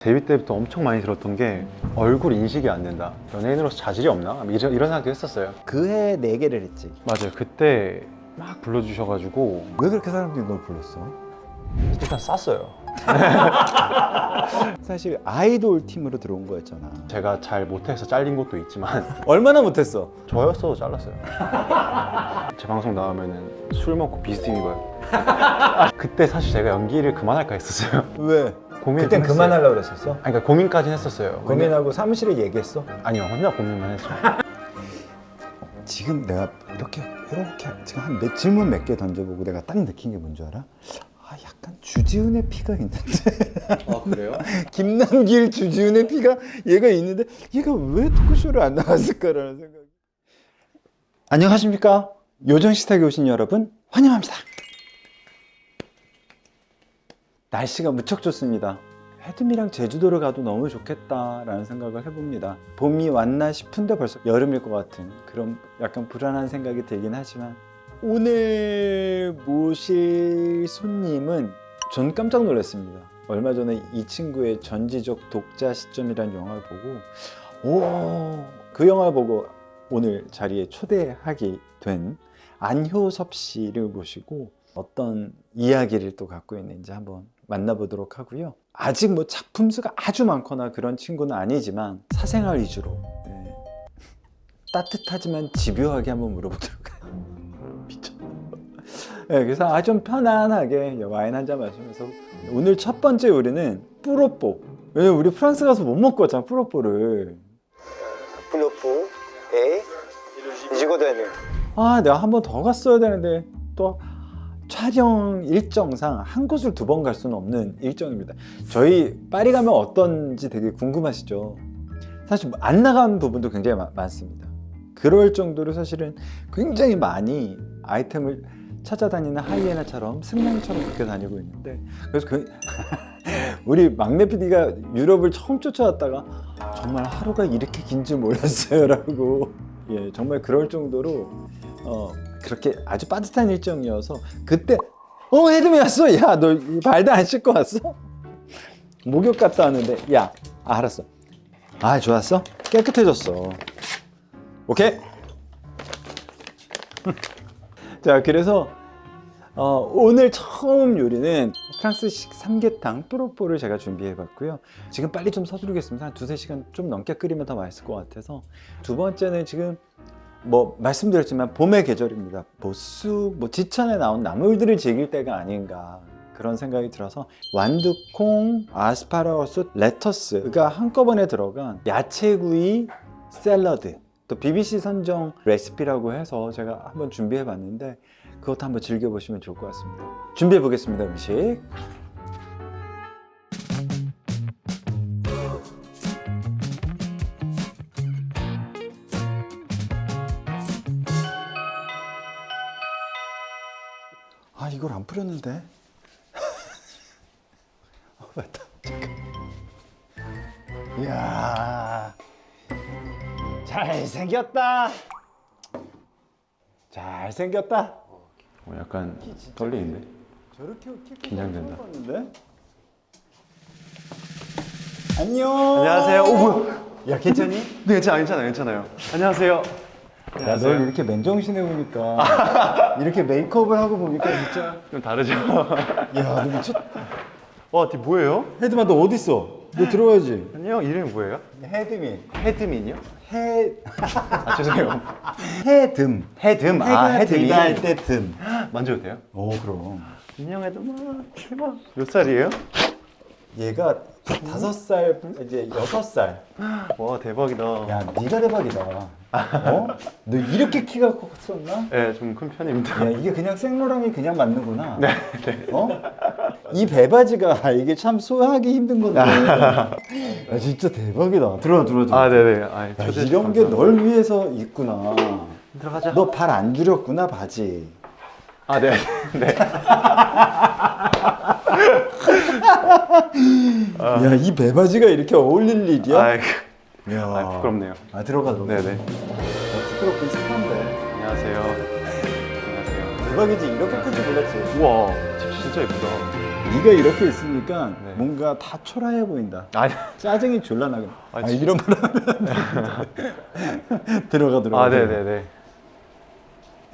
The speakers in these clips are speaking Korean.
데뷔 때부터 엄청 많이 들었던 게 얼굴 인식이 안 된다, 연예인으로서 자질이 없나? 이런 생각도 했었어요. 그해 4개를 했지. 맞아요. 그때 막 불러주셔가지고 왜 그렇게 사람들이 널 불렀어? 일단 쌌어요. 사실 아이돌 팀으로 들어온 거였잖아. 제가 잘 못해서 잘린 것도 있지만 얼마나 못했어? 저였어도 잘랐어요. 제 방송 나오면은 술 먹고 비스팅 입어요. 그때 사실 제가 연기를 그만할까 했었어요. 왜? 고민 그땐 그만하려고 그랬었어? 아니, 그러니까 고민까지는 했었어요. 고민하고 사무실에 얘기했어? 아니요, 혼자 고민만 했죠. 지금 내가 이렇게 지금 질문 몇 개 던져보고 내가 딱 느낀 게 뭔지 알아? 아, 약간 주지훈의 피가 있는데. 아, 그래요? 김남길, 주지훈의 피가 얘가 있는데 얘가 왜 토크쇼를 안 나왔을까라는 생각이. 안녕하십니까? 요정식탁에 오신 여러분 환영합니다. 날씨가 무척 좋습니다. 해듬이랑 제주도를 가도 너무 좋겠다라는 생각을 해봅니다. 봄이 왔나 싶은데 벌써 여름일 것 같은 그런 약간 불안한 생각이 들긴 하지만, 오늘 모실 손님은 전 깜짝 놀랐습니다. 얼마 전에 이 친구의 전지적 독자 시점이라는 영화를 보고 그 영화를 보고 오늘 자리에 초대하게 된 안효섭 씨를 모시고 어떤 이야기를 또 갖고 있는지 한번 만나보도록 하고요. 아직 뭐 작품 수가 아주 많거나 그런 친구는 아니지만 사생활 위주로 따뜻하지만 집요하게 한번 물어보도록 해요. 미쳤다. 그래서 아주 좀 편안하게 와인 한 잔 마시면서 오늘 첫 번째 요리는 뿌로뽀. 왜냐면 우리 프랑스 가서 못 먹고 왔잖아, 뿌로뽀를. 뿌로뽀에 지고되는. 내가 한 번 더 갔어야 되는데 또 촬영 일정상 한 곳을 2번 갈 수는 없는 일정입니다. 저희 파리 가면 어떤지 되게 궁금하시죠? 사실 안 나간 부분도 굉장히 많습니다. 그럴 정도로 사실은 굉장히 많이 아이템을 찾아다니는 하이에나처럼 승냥이처럼 그렇게 다니고 있는데, 그래서 우리 막내 PD가 유럽을 처음 쫓아왔다가 정말 하루가 이렇게 긴 줄 몰랐어요 라고, 정말 그럴 정도로 그렇게 아주 빠듯한 일정이어서 그때 해듬이 왔어. 야, 너 발도 안 씻고 왔어? 목욕 갔다 왔는데 알았어. 좋았어? 깨끗해졌어. 오케이. 자, 그래서 오늘 처음 요리는 프랑스식 삼계탕 뿌로뽀를 제가 준비해 봤고요. 지금 빨리 좀 서두르겠습니다. 한 2-3시간 좀 넘게 끓이면 더 맛있을 것 같아서. 두 번째는 지금 말씀드렸지만 봄의 계절입니다. 쑥, 지천에 나온 나물들을 즐길 때가 아닌가 그런 생각이 들어서 완두콩, 아스파라거스, 레터스가 한꺼번에 들어간 야채구이 샐러드, 또 BBC 선정 레시피라고 해서 제가 한번 준비해 봤는데 그것도 한번 즐겨보시면 좋을 것 같습니다. 준비해 보겠습니다. 음식. 이걸 안 뿌렸는데. 맞다. 잠깐. 이야, 잘생겼다. 잘생겼다. 약간 떨리는데? 저렇게 긴장된다. 안녕. 안녕하세요. 뭐야? 야, 괜찮니? 네, 괜찮아요. 안녕하세요. 야, 널 이렇게 맨정신에 보니까 이렇게 메이크업을 하고 보니까 진짜 좀 다르죠? 야, 너 미쳤다. 뒤 뭐예요? 헤드만 너 어디 있어? 너 들어와야지. 안녕, 이름이 뭐예요? 헤드민. 헤드민이요? 죄송해요. 헤듬. 헤듬. 헤드민. 할때 듬. 만져도 돼요? 그럼. 안녕, 헤드마. 대박. 몇 살이에요? 얘가 5살, 이제 6살. 와, 대박이다. 야, 네가 대박이다. 너 이렇게 키가 컸었나? 네, 좀 큰 편입니다. 야, 이게 그냥 생로랑이 그냥 맞는구나. 네. 이 배바지가 이게 참 소화하기 힘든 건데. 야, 진짜 대박이다. 들어와. 네네. 야, 이런 게 널 위해서 있구나. 들어가자. 너 발 안 줄였구나, 바지. 네. 야, 이 배바지가 이렇게 어울릴 일이야? 야, 부끄럽네요. 들어가. 네네. 부끄럽고 습한데. 안녕하세요. 대박이지. 이렇게 클 줄 몰랐지. 우와, 집 진짜 예쁘다. 네가 이렇게 있으니까 네. 뭔가 다 초라해 보인다. 아니, 짜증이 졸라 나게. 아, 이런 말 하면 들어가. 네네네.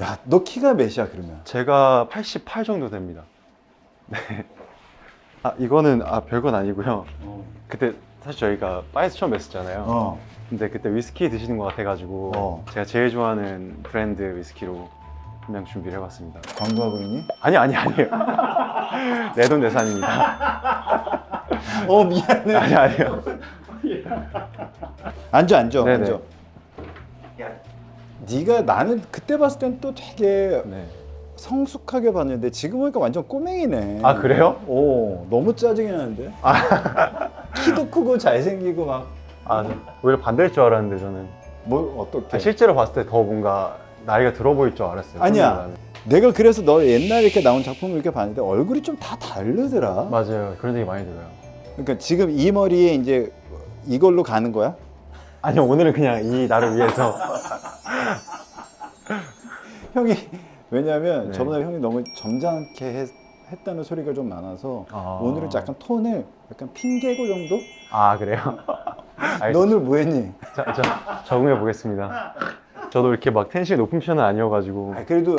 야, 너 키가 몇이야 그러면? 제가 88 정도 됩니다. 네. 이거는 별건 아니고요. 그때 사실 저희가 바에서 처음 뵀었잖아요. 근데 그때 위스키 드시는 것 같아가지고 제가 제일 좋아하는 브랜드 위스키로 한 명 준비를 해봤습니다. 광고하고 있니? 아니에요. 내돈내산입니다. 미안해. 아니에요. 앉아. 네네. 앉아. 네가 나는 그때 봤을 땐 또 되게 네. 성숙하게 봤는데 지금 보니까 완전 꼬맹이네. 아, 그래요? 너무 짜증이 나는데. 키도 크고 잘생기고 막. 네. 오히려 반대일 줄 알았는데 저는. 뭘 어떻게? 실제로 봤을 때 더 뭔가 나이가 들어 보일 줄 알았어요. 아니야. 내가 그래서 너 옛날에 이렇게 나온 작품을 이렇게 봤는데 얼굴이 좀 다 다르더라. 맞아요. 그런 얘기 많이 들어요. 그러니까 지금 이 머리에 이제 이걸로 가는 거야? 아니요, 오늘은 그냥 이 나를 위해서. 형이 왜냐면 네. 저번에 형이 너무 점잖게 했다는 소리가 좀 많아서 오늘은 약간 톤을 약간 핑계고 정도? 그래요? 알겠습니다. 너 오늘 뭐 했니? 적응해 보겠습니다. 저도 이렇게 막 텐션이 높은 편은 아니어가지고. 그래도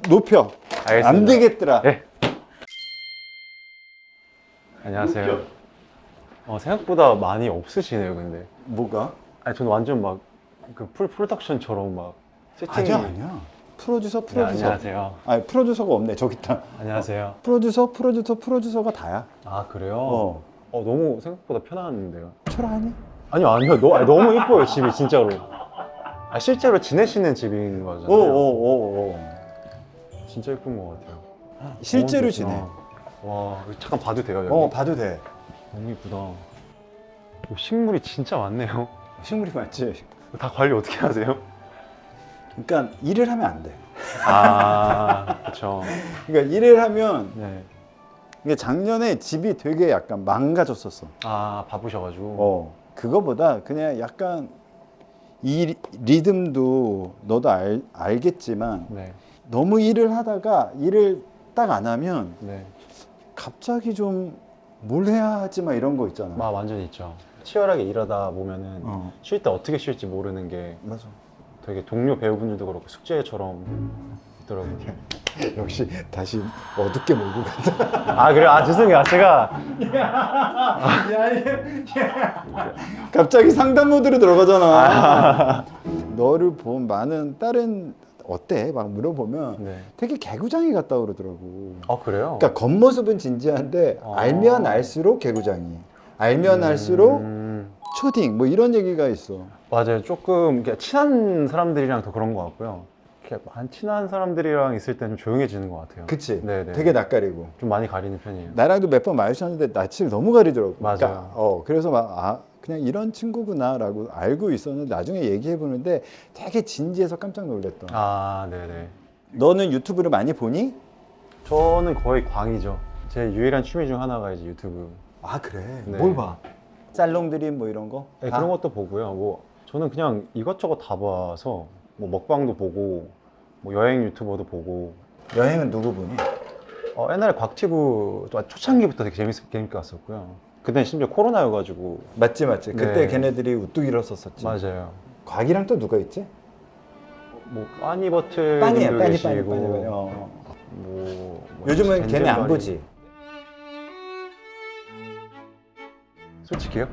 높여. 알겠습니다. 안 되겠더라. 네. 안녕하세요. 생각보다 많이 없으시네요, 근데. 뭐가? 저는 완전 막 그 풀 프로덕션처럼 막 세팅이. 아니야. 프로듀서. 네, 안녕하세요. 프로듀서가 없네. 저기 있다. 안녕하세요. 프로듀서가 다야. 그래요? 너무 생각보다 편안한데요. 초라하니? 아니요. 너무 이뻐요, 집이 진짜로. 실제로 지내시는 집인 거잖아요. 진짜 예쁜 것 같아요. 실제로 너무 지내. 좋다. 와, 잠깐 봐도 돼요, 여기? 봐도 돼. 너무 예쁘다. 식물이 진짜 많네요. 식물이 많지. 다 관리 어떻게 하세요? 그러니까 일을 하면 안 돼. 그렇죠. 그러니까 일을 하면 네. 이게 작년에 집이 되게 약간 망가졌었어. 바쁘셔가지고. 그거보다 그냥 약간 이 리듬도 너도 알겠지만 네. 너무 일을 하다가 일을 딱 안 하면 네. 갑자기 좀 뭘 해야 하지 막 이런 거 있잖아. 완전히 있죠. 치열하게 일하다 보면은 쉴 때 어떻게 쉴지 모르는 게 맞아. 되게 동료 배우분들도 그렇고 숙제처럼 있더라고요. 역시 다시 어둡게 몰고 간다. 그래요? 죄송해요. 제가 갑자기 상담 모드로 들어가잖아. 너를 본 많은 다른 어때? 막 물어보면 네. 되게 개구장이 같다고 그러더라고. 그래요? 그러니까 겉모습은 진지한데 알면 알수록 개구장이. 알면 알수록 초딩 뭐 이런 얘기가 있어. 맞아요. 조금 친한 사람들이랑 더 그런 것 같고요. 이렇게 안 친한 사람들이랑 있을 때는 좀 조용해지는 것 같아요. 그치? 네네. 되게 낯가리고. 좀 많이 가리는 편이에요. 나랑도 몇 번 마주쳤는데 낯을 너무 가리더라고. 맞아요. 그러니까, 그래서 막 그냥 이런 친구구나라고 알고 있었는데 나중에 얘기해 보는데 되게 진지해서 깜짝 놀랐던. 네네. 너는 유튜브를 많이 보니? 저는 거의 광이죠. 제 유일한 취미 중 하나가 이제 유튜브. 그래. 네. 뭘 봐? 살롱 드림 뭐 이런 거? 네, 다? 그런 것도 보고요. 저는 그냥 이것저것 다 봐서 먹방도 보고 여행 유튜버도 보고. 여행은 누구 보니? 옛날에 곽튜브 초창기부터 되게 재밌게 갔었고요. 그때는 심지어 코로나여가지고. 맞지. 그때 네. 걔네들이 우뚝 일었었지. 맞아요. 곽이랑 또 누가 있지? 빠니버틀 빠니야. 님도 빠니. 계시고. 요즘은 걔네 안 젠젠바리. 보지. 솔직히요?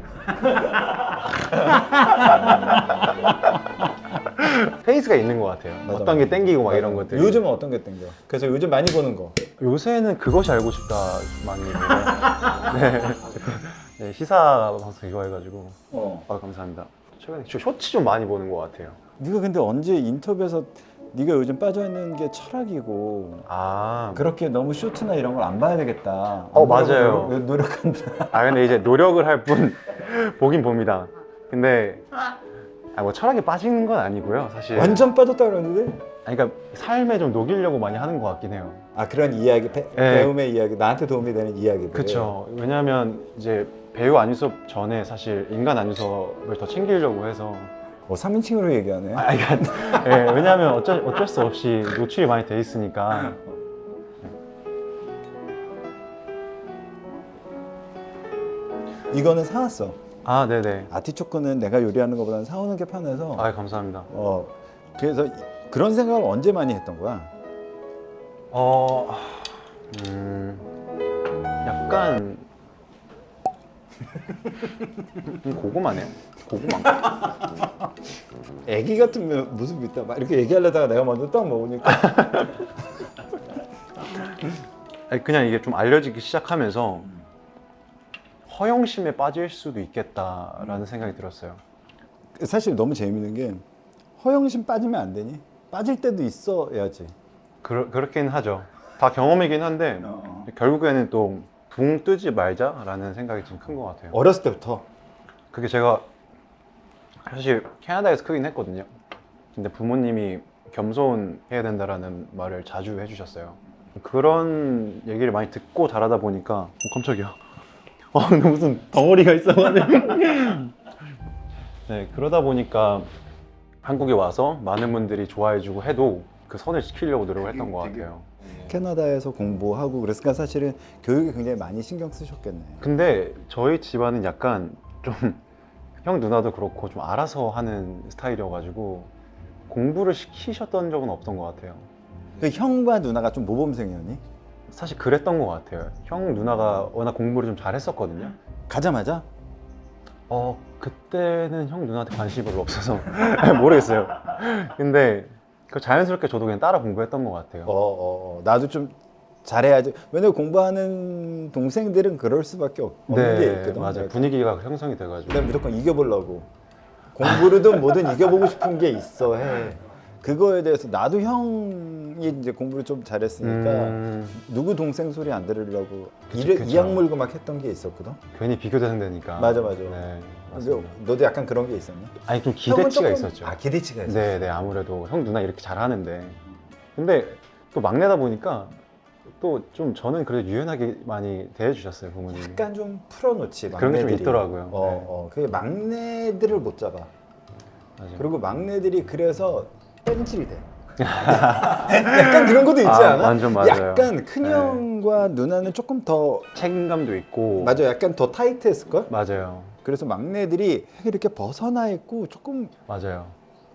페이스가 있는 것 같아요. 맞아, 어떤 게 맞아. 땡기고 막 맞아. 이런 것들. 요즘은 어떤 게 땡겨? 그래서 요즘 많이 보는 거. 요새는 그것이 알고 싶다 많이 보고요. 네, 시사 방송 이거 해가지고. 감사합니다. 최근에 쇼츠 좀 많이 보는 것 같아요. 네가 근데 언제 인터뷰에서 네가 요즘 빠져있는 게 철학이고 그렇게 너무 쇼트나 이런 걸 안 봐야 되겠다. 맞아요. 노력한다. 근데 이제 노력을 할 뿐 보긴 봅니다. 근데 철학에 빠지는 건 아니고요, 사실. 완전 빠졌다 그러는데? 그러니까 삶에 좀 녹이려고 많이 하는 것 같긴 해요. 그런 이야기, 배움의 이야기, 나한테 도움이 되는 이야기들. 그렇죠. 왜냐하면 이제 배우 안유섭 전에 사실 인간 안유섭을 더 챙기려고 해서. 3인칭으로 얘기하네. 그러니까 왜냐하면 어쩔 수 없이 노출이 많이 돼 있으니까. 이거는 사왔어. 아, 네네. 아티초크는 내가 요리하는 것보다는 사오는 게 편해서. 아, 감사합니다. 그래서 그런 생각을 언제 많이 했던 거야? 약간 고구마네요. 고구마. 애기 같은 모습 있다. 막 이렇게 얘기하려다가 내가 먼저 딱 먹으니까. 아니, 그냥 이게 좀 알려지기 시작하면서 허영심에 빠질 수도 있겠다라는 생각이 들었어요. 사실 너무 재밌는 게 허영심 빠지면 안 되니? 빠질 때도 있어야지. 그렇긴 하죠. 다 경험이긴 한데 결국에는 또 붕 뜨지 말자라는 생각이 좀 큰 것 같아요. 어렸을 때부터. 그게 제가 사실 캐나다에서 크긴 했거든요. 근데 부모님이 겸손해야 된다라는 말을 자주 해주셨어요. 그런 얘기를 많이 듣고 자라다 보니까 깜짝이야. 근데 무슨 덩어리가 있어가지고. 네, 그러다 보니까 한국에 와서 많은 분들이 좋아해주고 해도 그 선을 지키려고 노력을 했던 것 같아요. 캐나다에서 공부하고 그랬으니까 사실은 교육에 굉장히 많이 신경 쓰셨겠네. 근데 저희 집안은 약간 좀 형 누나도 그렇고 좀 알아서 하는 스타일이어가지고 공부를 시키셨던 적은 없던 것 같아요. 그 형과 누나가 좀 모범생이었니? 사실 그랬던 것 같아요. 형 누나가 워낙 공부를 좀 잘했었거든요. 가자마자? 그때는 형 누나한테 관심이 별로 없어서 모르겠어요. 근데 그 자연스럽게 저도 그냥 따라 공부했던 것 같아요. 나도 좀 잘해야지. 왜냐면 공부하는 동생들은 그럴 수밖에 없는 게 있거든. 맞아요. 분위기가 형성이 돼가지고. 내가 무조건 이겨보려고. 공부르든 뭐든 이겨보고 싶은 게 있어 해. 그거에 대해서 나도 형이 이제 공부를 좀 잘했으니까 누구 동생 소리 안 들으려고 이악 물고 막 했던 게 있었거든. 괜히 비교 대상되니까. 맞아. 네, 너도 약간 그런 게 있었니? 아니 좀 기대치가 있었죠. 기대치가 있었어. 네, 아무래도 형 누나 이렇게 잘하는데. 근데 또 막내다 보니까 또 좀 저는 그래도 유연하게 많이 대해주셨어요, 부모님이. 약간 좀 풀어놓지. 그런 게 좀 막내들이. 있더라고요. 그게 막내들을 못 잡아. 맞아요. 그리고 막내들이 그래서 뺀질돼. 약간 그런 것도 있지 않아? 완전 맞아요. 약간 큰형과 누나는 조금 더 책임감도 있고. 맞아, 약간 더 타이트했을 걸? 맞아요. 그래서 막내들이 이렇게 벗어나 있고 조금 맞아요.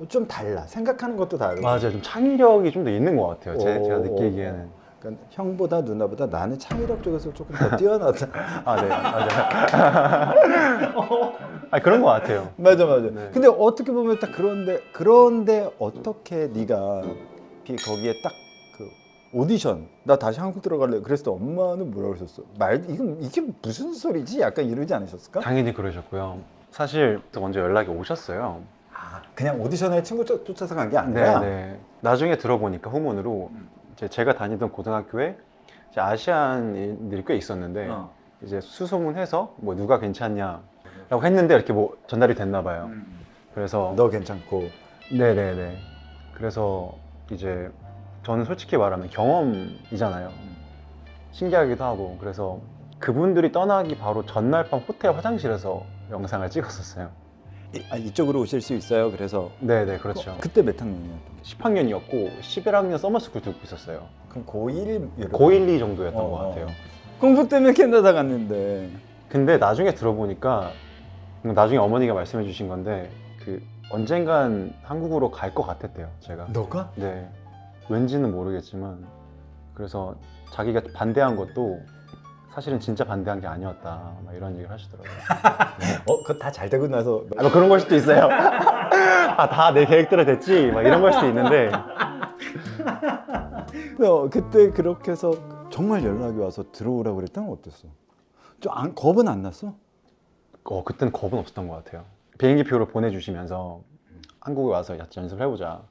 좀 달라. 생각하는 것도 다르고. 맞아요. 좀 창의력이 좀 더 있는 것 같아요. 제가 느끼기에는. 그러니까 형보다 누나보다 나는 창의력 쪽에서 조금 더 뛰어나다. 네, 맞아요. 그런 것 같아요. 맞아. 네. 근데 어떻게 보면 딱 그런데 어떻게 네가 거기에 딱 그 오디션 나 다시 한국 들어갈래 그랬을 때 엄마는 뭐라고 그러셨어? 이게 무슨 소리지? 약간 이러지 않으셨을까? 당연히 그러셨고요. 사실 먼저 연락이 오셨어요. 그냥 오디션에 친구 쫓아서 간 게 아니라. 네. 나중에 들어보니까 후문으로 제가 다니던 고등학교에 이제 아시안인들이 꽤 있었는데 이제 수소문해서 뭐 누가 괜찮냐라고 했는데 이렇게 뭐 전달이 됐나 봐요. 그래서 너 괜찮고. 네네네. 그래서 이제 저는 솔직히 말하면 경험이잖아요. 신기하기도 하고. 그래서 그분들이 떠나기 바로 전날 밤 호텔 화장실에서 영상을 찍었었어요. 이쪽으로 오실 수 있어요. 그래서 네네, 그렇죠. 그때 몇 학년이야? 10학년이었고 11학년 서머스쿨 듣고 있었어요. 그럼 고1 고1, 2 정도였던 것 같아요. 공부 때문에 캐나다 갔는데. 근데 나중에 들어보니까 나중에 어머니가 말씀해 주신 건데 그 언젠간 한국으로 갈 것 같았대요, 제가. 너가? 네. 왠지는 모르겠지만 그래서 자기가 반대한 것도 사실은 진짜 반대한 게 아니었다, 막 이런 얘기를 하시더라고요. 그거 다 잘 되고 나서. 뭐 그런 걸 수도 있어요. 다 내 계획대로 됐지, 막 이런 걸 수도 있는데. 그때 그렇게 해서 정말 연락이 와서 들어오라고 그랬다는 건 어땠어? 겁은 안 났어? 그때는 겁은 없었던 것 같아요. 비행기표를 보내주시면서 한국에 와서 연습을 해보자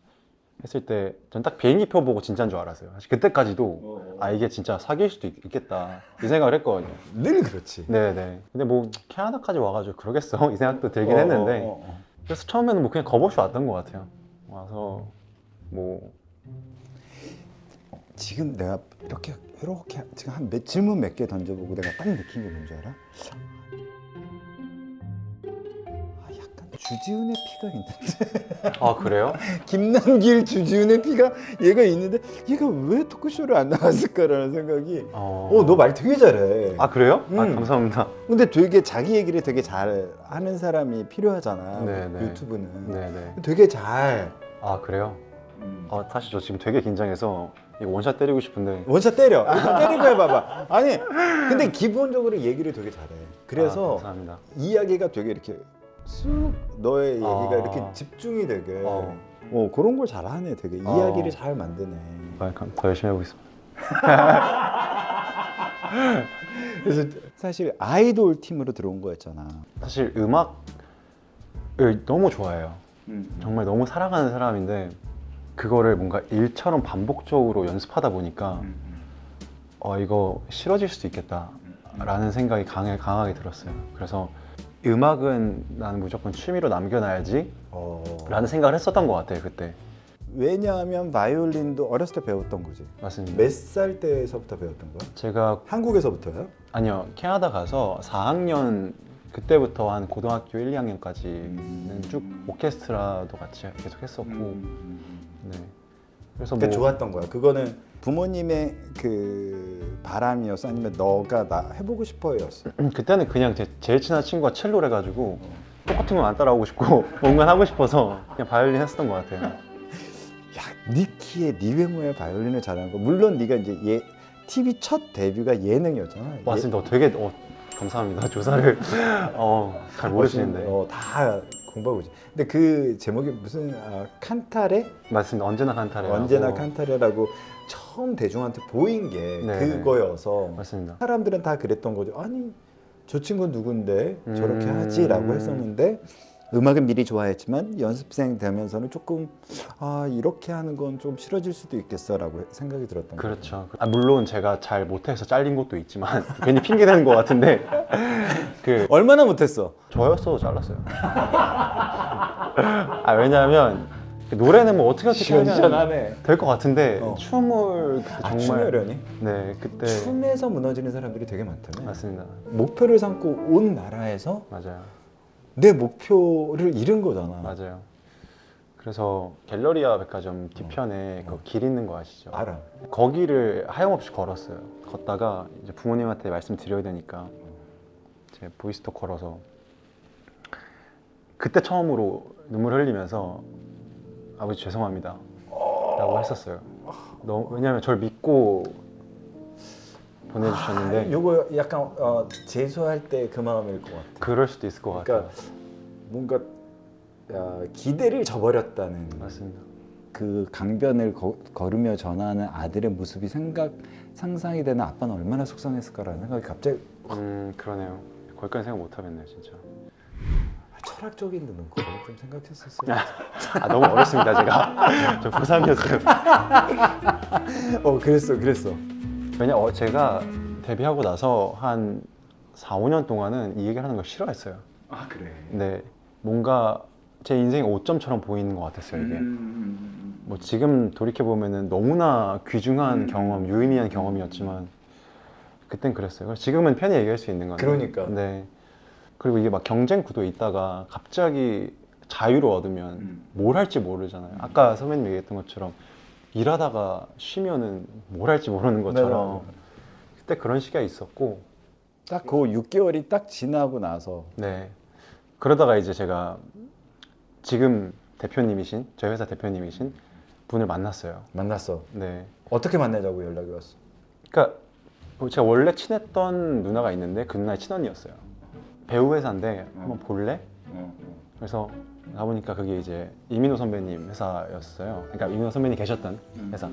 했을 때 전 딱 비행기표 보고 진짜인 줄 알았어요. 사실 그때까지도 이게 진짜 사귈 수도 있겠다 이 생각을 했거든요. 늘 그렇지. 네네. 근데 뭐 캐나다까지 와가지고 그러겠어 이 생각도 들긴 했는데 그래서 처음에는 뭐 그냥 겁 없이 왔던 것 같아요. 와서 뭐 지금 내가 이렇게 지금 질문 몇 개 던져보고 내가 딱 느낀 게 뭔지 알아? 약간 주지훈의 피가 있는데 아 그래요? 김남길, 주지훈의 피가 얘가 있는데 얘가 왜 토크쇼를 안 나왔을까라는 생각이. 너 말 되게 잘해. 아 그래요? 아 감사합니다. 근데 되게 자기 얘기를 되게 잘 하는 사람이 필요하잖아. 네네. 유튜브는. 네네. 되게 잘. 아 그래요? 사실 저 지금 되게 긴장해서 이거 원샷 때리고 싶은데. 원샷 때려. 때리고 해봐봐. 아니 근데 기본적으로 얘기를 되게 잘해. 그래서 감사합니다. 이야기가 되게 이렇게 쑥 너의 얘기가 이렇게 집중이 되게 그런 걸 잘하네. 되게 이야기를 잘 만드네. 더 열심히 해보겠습니다. 그래서 사실 아이돌 팀으로 들어온 거였잖아. 사실 음악을 너무 좋아해요. 정말 너무 사랑하는 사람인데 그거를 뭔가 일처럼 반복적으로 연습하다 보니까 이거 싫어질 수도 있겠다라는 생각이 강하게 들었어요. 그래서 음악은 나는 무조건 취미로 남겨놔야지 라는 생각을 했었던 것 같아요 그때. 왜냐하면 바이올린도 어렸을 때 배웠던 거지. 맞습니다. 몇 살 때서부터 배웠던 거야? 제가 한국에서부터요? 아니요 캐나다 가서 4학년 그때부터 한 고등학교 1, 2학년까지는 쭉 오케스트라도 같이 계속 했었고 네. 그래서 그게 좋았던 거야. 그거는 부모님의 그 바람이었어? 아니면 너가 나 해보고 싶어였어? 그때는 그냥 제일 친한 친구가 첼로를 해가지고 똑같은 건 안 따라오고 싶고 뭔가 하고 싶어서 그냥 바이올린 했었던 것 같아요. 야, 네 키에 네 외모에 바이올린을 잘하는 거. 물론 네가 이제 TV 첫 데뷔가 예능이었잖아. 맞습니다. 되게 감사합니다. 조사를 잘 모르시는데. 다 공부하고 있지. 근데 그 제목이 무슨 칸타레? 맞습니다. 언제나 칸타레. 언제나 칸타레라고 처음 대중한테 보인 게 네네. 그거여서 맞습니다. 사람들은 다 그랬던 거죠. 아니 저 친구는 누군데 저렇게 하지라고 했었는데 음악은 미리 좋아했지만 연습생 되면서는 조금 이렇게 하는 건 좀 싫어질 수도 있겠어라고 생각이 들었던 거죠. 그렇죠. 물론 제가 잘 못해서 잘린 것도 있지만 괜히 핑계 대는 것 같은데 얼마나 못했어? 저였어도 잘랐어요. 왜냐하면 노래는 뭐 어떻게 시원시원하네. 될 것 같은데 춤을 그때 정말 춤이려니? 네 그때 춤에서 무너지는 사람들이 되게 많다며. 맞습니다. 목표를 삼고 온 나라에서 맞아요. 내 목표를 잃은 거잖아. 맞아요. 그래서 갤러리아 백화점 뒤편에 그 길 있는 거 아시죠? 알아. 거기를 하염없이 걸었어요. 걷다가 이제 부모님한테 말씀드려야 되니까 제 보이스톡 걸어서 그때 처음으로 눈물 흘리면서 아버지 죄송합니다 라고 했었어요. 왜냐면 저를 믿고 보내주셨는데 요거 약간 재수할 때 그 마음일 것 같아. 그럴 수도 있을 것 같아요. 그러니까 뭔가 기대를 저버렸다는 맞습니다. 그 강변을 걸으며 전하는 아들의 모습이 상상이 되는 아빠는 얼마나 속상했을까라는 생각이 갑자기 그러네요. 거기까지 생각 못 하겠네요 진짜. 철학적인 눈은 그걸 좀 생각했었어요. 너무 어렸습니다 제가. 저 고3이었어요. 그랬어. 왜냐 제가 데뷔하고 나서 한 4, 5년 동안은 이 얘기를 하는 걸 싫어했어요. 아 그래. 근데 뭔가 제 인생의 오점처럼 보이는 것 같았어요 이게. 뭐 지금 돌이켜 보면은 너무나 귀중한 경험, 유의미한 경험이었지만 그땐 그랬어요. 그래서 지금은 편히 얘기할 수 있는 건데. 그러니까. 네. 그리고 이게 막 경쟁 구도에 있다가 갑자기 자유를 얻으면 뭘 할지 모르잖아요. 아까 선배님 얘기했던 것처럼 일하다가 쉬면은 뭘 할지 모르는 것처럼 그때 그런 시기가 있었고 딱 그 6개월이 딱 지나고 나서 네. 그러다가 이제 제가 지금 대표님이신 저희 회사 대표님이신 분을 만났어요. 만났어. 네. 어떻게 만나자고 연락이 왔어? 그러니까 제가 원래 친했던 누나가 있는데 그 누나의 친언니였어요. 배우 회사인데 한번 볼래? 그래서 가보니까 그게 이제 이민호 선배님 회사였어요. 그러니까 이민호 선배님 계셨던 회사.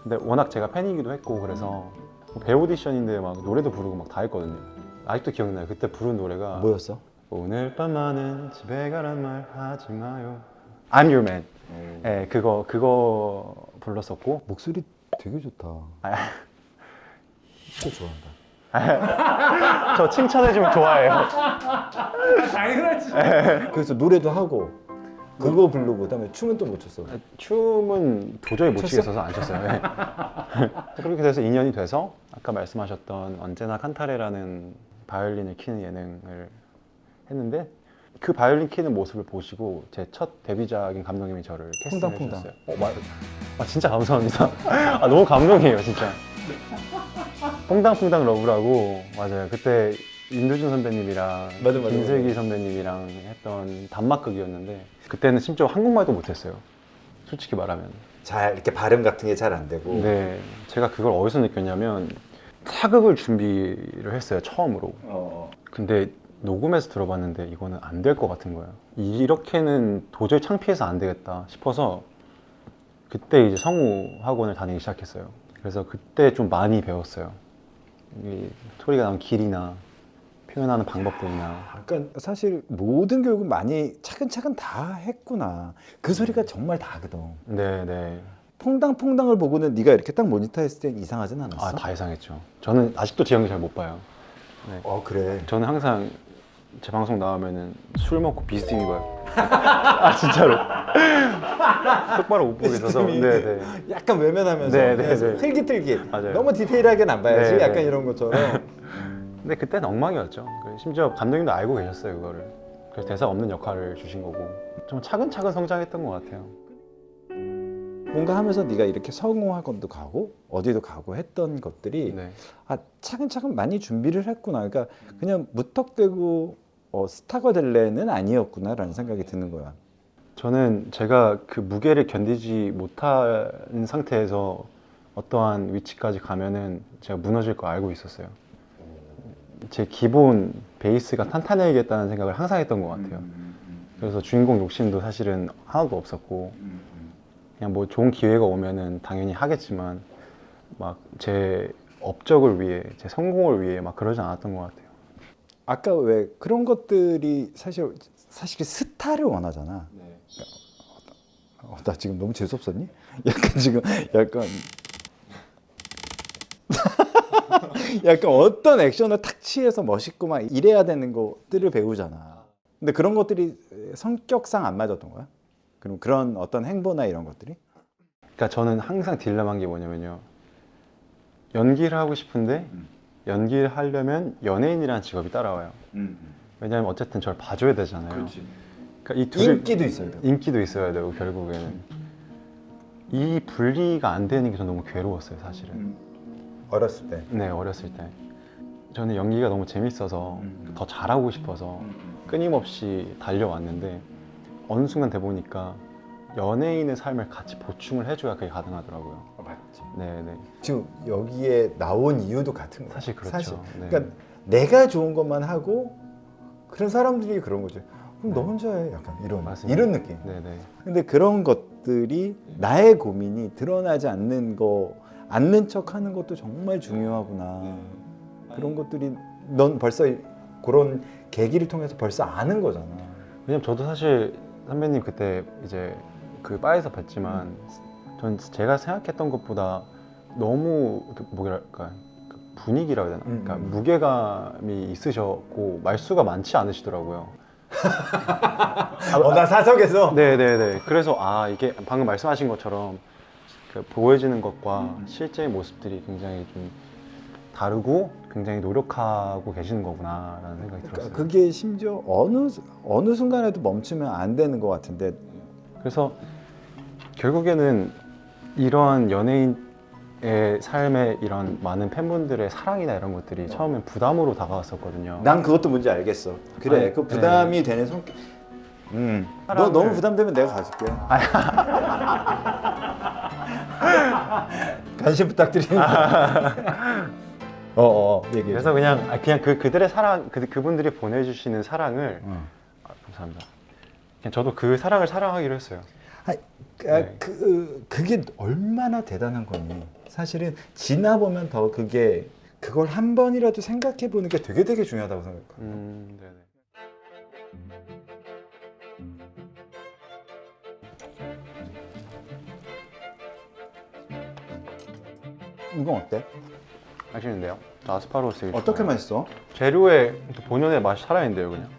근데 워낙 제가 팬이기도 했고 그래서 배우 오디션인데 막 노래도 부르고 막 다 했거든요. 아직도 기억나요. 그때 부른 노래가 뭐였어? 오늘 밤만은 집에 가란 말 하지 마요. I'm your man. 네, 그거 불렀었고. 목소리 되게 좋다. 진짜 좋아한다. 저 칭찬해주면 좋아해요. 당연하지. 그래서 노래도 하고 그거 부르고 그다음에 춤은 또 못 췄어. 춤은 도저히 못 췄어? 추겠어서 안 췄어요. 네. 그렇게 돼서 2년이 돼서 아까 말씀하셨던 언제나 칸타레라는 바이올린을 키는 예능을 했는데 그 바이올린 키는 모습을 보시고 제 첫 데뷔작인 감독님이 저를 캐스팅해 퐁당퐁당. 주셨어요. 진짜 감사합니다. 너무 감동이에요 진짜. 퐁당퐁당 러브라고 맞아요. 그때 임두준 선배님이랑 맞아. 김슬기 선배님이랑 했던 단막극이었는데 그때는 심지어 한국말도 못했어요. 솔직히 말하면. 잘 이렇게 발음 같은 게 잘 안 되고. 네, 제가 그걸 어디서 느꼈냐면 타극을 준비를 했어요 처음으로. 근데 녹음해서 들어봤는데 이거는 안 될 것 같은 거예요. 이렇게는 도저히 창피해서 안 되겠다 싶어서 그때 이제 성우 학원을 다니기 시작했어요. 그래서 그때 좀 많이 배웠어요. 이 소리가 나는 길이나 표현하는 방법들이나. 그러니까 사실 모든 교육은 많이 차근차근 다 했구나. 그 소리가 정말 다거든. 네네. 퐁당퐁당을 보고는 네가 이렇게 딱 모니터 했을 땐 이상하진 않았어? 다 이상했죠. 저는 아직도 제 연기 잘 못 봐요. 네. 그래. 저는 항상 제 방송 나오면은 술 먹고 비스듬히 봐요. 진짜로. 똑바로 못 보고 있어서. 네네. 약간 외면하면서 네네네. 흘깃흘깃. 맞아요. 너무 디테일하게는 안 봐야지. 네네. 약간 이런 것처럼. 근데 그때는 엉망이었죠. 심지어 감독님도 알고 계셨어요 그거를. 그래서 대사 없는 역할을 주신 거고 좀 차근차근 성장했던 것 같아요. 뭔가 하면서 네가 이렇게 성우학원도 가고 어디도 가고 했던 것들이 네. 차근차근 많이 준비를 했구나. 그러니까 그냥 무턱대고 스타가 될래는 아니었구나라는 생각이 드는 거야. 저는 제가 그 무게를 견디지 못한 상태에서 어떠한 위치까지 가면은 제가 무너질 거 알고 있었어요. 제 기본 베이스가 탄탄해야겠다는 생각을 항상 했던 것 같아요. 그래서 주인공 욕심도 사실은 하나도 없었고 그냥 뭐 좋은 기회가 오면은 당연히 하겠지만 막 제 업적을 위해 제 성공을 위해 막 그러지 않았던 것 같아요. 아까 왜 그런 것들이 사실 스타를 원하잖아. 나 지금 너무 재수 없었니? 약간 약간 어떤 액션을 탁 취해서 멋있고 막 이래야 되는 것들을 배우잖아. 근데 그런 것들이 성격상 안 맞았던 거야? 그럼 그런 어떤 행보나 이런 것들이? 그러니까 저는 항상 딜레마한 게 뭐냐면요. 연기를 하고 싶은데 연기를 하려면 연예인이라는 직업이 따라와요. 왜냐하면 어쨌든 저를 봐줘야 되잖아요. 그러니까 이 둘이 인기도 있어야 돼. 인기도 있어야 되고 결국에는 이 분리가 안 되는 게 저는 너무 괴로웠어요 사실은. 어렸을 때. 네, 어렸을 때 저는 연기가 너무 재밌어서 더 잘하고 싶어서 끊임없이 달려왔는데 어느 순간 돼 보니까 연예인의 삶을 같이 보충을 해줘야 그게 가능하더라고요. 맞지. 네네. 지금 여기에 나온 이유도 같은 거야. 사실 그렇죠. 네. 그러니까 내가 좋은 것만 하고 그런 사람들이 그런 거죠. 그럼 너 네. 혼자 해. 약간 맞습니다. 이런 느낌. 네네. 근데 그런 것들이 나의 고민이 드러나지 않는 척 하는 것도 정말 중요하구나. 그런 것들이 넌 벌써 그런 계기를 통해서 벌써 아는 거잖아. 왜냐면 저도 사실 선배님 그때 이제 그 바에서 뵀지만 전 제가 생각했던 것보다 너무 뭐랄까 그 분위기라 해야 되나? 그러니까 무게감이 있으셨고 말수가 많지 않으시더라고요. 나 사석에서 네네네. 그래서 이게 방금 말씀하신 것처럼 그 보여지는 것과 실제의 모습들이 굉장히 좀 다르고 굉장히 노력하고 계시는 거구나라는 생각이 들었어요. 그게 심지어 어느 순간에도 멈추면 안 되는 것 같은데. 그래서 결국에는 이런 연예인의 삶에 이런 많은 팬분들의 사랑이나 이런 것들이 처음엔 부담으로 다가왔었거든요. 난 그것도 뭔지 알겠어. 그래, 아니, 그 부담이 되는 성격. 너 사랑을- 너무 부담되면 내가 가줄게. 관심 부탁드립니다. 얘기해. 그래서 그냥 그들의 사랑, 그분들이 보내주시는 사랑을 감사합니다. 그냥 저도 그 사랑을 사랑하기로 했어요. 네. 그게 얼마나 대단한 거니. 사실은 지나보면 더 그걸 한 번이라도 생각해 보는 게 되게 중요하다고 생각해요. 네네. 이건 어때? 맛있는데요? 저 아스파라거스 되게 어떻게 좋아해요. 맛있어? 재료의 또 본연의 맛이 살아있는데요, 그냥.